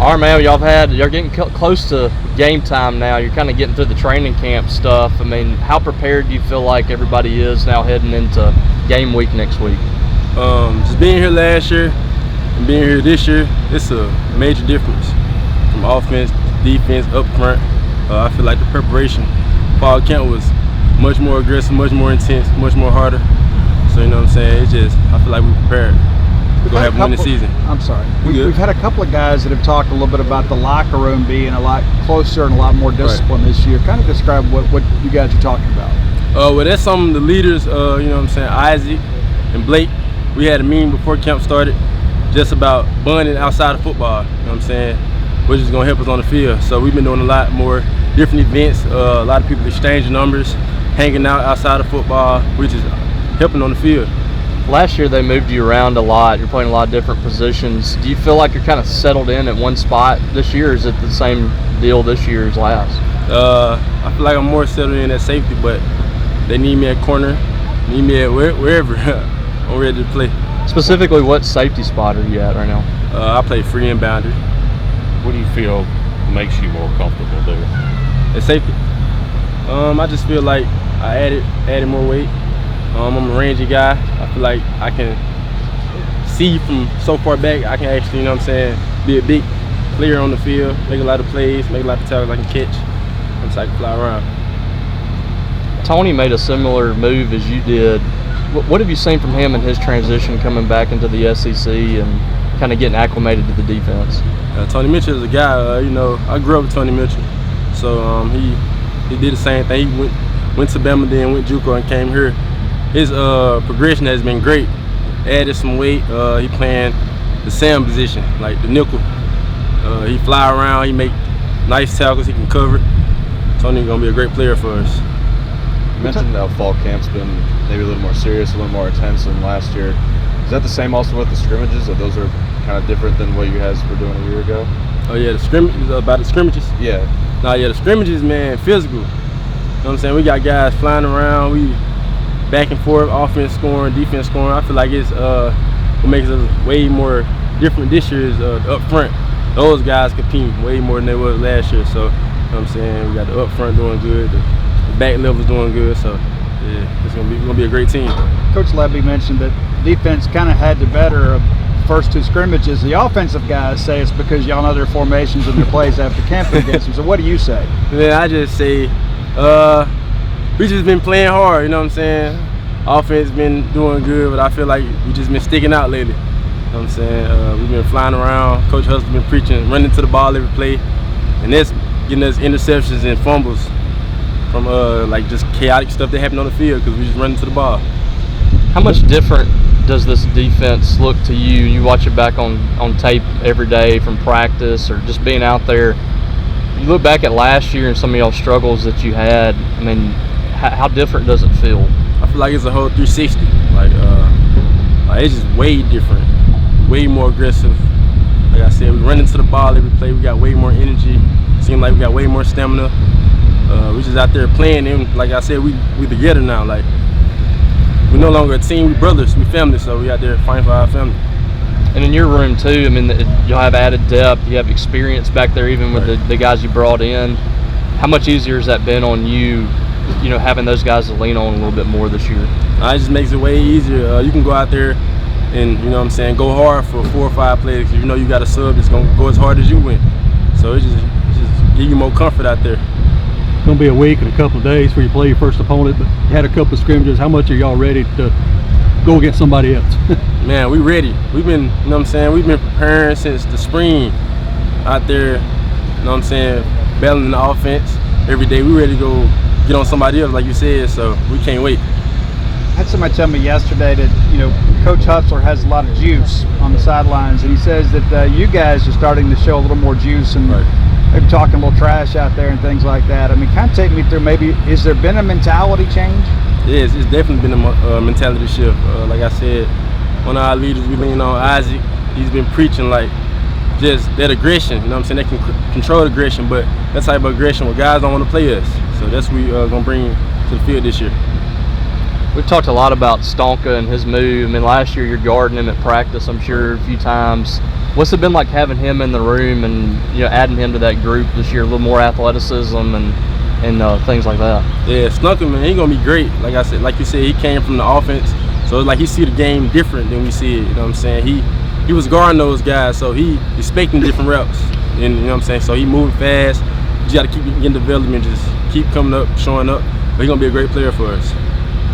All right, man. You're getting close to game time now. You're kind of getting through the training camp stuff. I mean, how prepared do you feel like everybody is now heading into game week next week? Just being here last year and being here this year, it's a major difference from offense, defense, up front. I feel like the preparation fall camp was much more aggressive, much more intense, much more harder. So you know what I'm saying? I feel like we prepared. We're going to have a winning season. I'm sorry. We've had a couple of guys that have talked a little bit about the locker room being a lot closer and a lot more disciplined this year. Kind of describe what you guys are talking about. Well, that's some of the leaders, you know what I'm saying, Isaac and Blake. We had a meeting before camp started just about bonding outside of football, you know what I'm saying, which is going to help us on the field. So we've been doing a lot more different events, a lot of people exchanging numbers, hanging out outside of football, which is helping on the field. Last year they moved you around a lot. You're playing a lot of different positions. Do you feel like you're kind of settled in at one spot this year? Or is it the same deal this year as last? I feel like I'm more settled in at safety, but they need me at corner, need me at wherever. I'm ready to play. Specifically, what safety spot are you at right now? I play free and boundary. What do you feel makes you more comfortable there? At safety, I just feel like I added more weight. I'm a rangy guy. I feel like I can see from so far back. I can actually, you know what I'm saying, be a big player on the field, make a lot of plays, make a lot of tackles I can catch, and so I can fly around. Tony made a similar move as you did. What have you seen from him in his transition coming back into the SEC and kind of getting acclimated to the defense? Tony Mitchell is a guy, you know, I grew up with Tony Mitchell. So he did the same thing. He went to Bama, then went JUCO and came here. His progression has been great. Added some weight. He playing the Sam position, like the nickel. He fly around. He make nice tackles. He can cover. Tony's gonna be a great player for us. You mentioned how fall camp's been maybe a little more serious, a little more intense than last year. Is that the same also with the scrimmages, or those are kind of different than what you guys were doing a year ago? Oh yeah, the scrimmages, about the scrimmages? Yeah. Yeah, the scrimmages, man, physical. You know what I'm saying? We got guys flying around. We back and forth, offense scoring, defense scoring. I feel like it's what makes us way more different this year is up front. Those guys competing way more than they was last year. So, you know what I'm saying? We got the up front doing good, the back level's doing good. So, yeah, it's gonna be a great team. Coach Levy mentioned that defense kind of had the better of the first two scrimmages. The offensive guys say it's because y'all know their formations and their plays after camping against them. So what do you say? Yeah, I just say we just been playing hard, you know what I'm saying? Offense been doing good, but I feel like we just been sticking out lately. You know what I'm saying? We've been flying around. Coach Hustle's been preaching, running to the ball every play, and that's getting us interceptions and fumbles from like just chaotic stuff that happened on the field because we just running to the ball. How much different does this defense look to you? You watch it back on tape every day from practice or just being out there. You look back at last year and some of y'all struggles that you had. I mean, how different does it feel? I feel like it's a whole 360. Like it's just way different, way more aggressive. Like I said, we running to the ball every play. We got way more energy. Seems like we got way more stamina. We just out there playing, and like I said, we together now. Like we're no longer a team, we brothers, we family. So we out there fighting for our family. And in your room too, I mean, you'll have added depth. You have experience back there, even with the guys you brought in. How much easier has that been on you? You know, having those guys to lean on a little bit more this year. It just makes it way easier. You can go out there and, you know what I'm saying, go hard for 4 or 5 plays. You know you got a sub that's gonna go as hard as you went. So it just give you more comfort out there. It's gonna be a week and a couple of days before you play your first opponent, but you had a couple of scrimmages. How much are y'all ready to go against somebody else? Man, we ready. We've been, you know what I'm saying, we've been preparing since the spring out there, you know what I'm saying, battling the offense every day. We ready to go get on somebody else, like you said, so we can't wait. I had somebody tell me yesterday that, you know, Coach Hutzler has a lot of juice on the sidelines, and he says that you guys are starting to show a little more juice and maybe talking a little trash out there and things like that. I mean, kind of take me through, maybe, has there been a mentality change? Yes, it's definitely been a mentality shift. Like I said, one of our leaders, we lean on Isaac. He's been preaching like just that aggression, you know what I'm saying? They can control aggression, but that type of aggression where guys don't want to play us. So that's what we're going to bring to the field this year. We've talked a lot about Stonka and his move. I mean, last year you're guarding him at practice, I'm sure, a few times. What's it been like having him in the room and adding him to that group this year? A little more athleticism and things like that. Yeah, Snunker, man, he gonna be great. Like I said, like you said, he came from the offense, so it's like he see the game different than we see it. You know what I'm saying? He was guarding those guys, so he expecting different reps. And you know what I'm saying? So he moving fast. You got to keep getting development, just keep coming up, showing up. But he's gonna be a great player for us.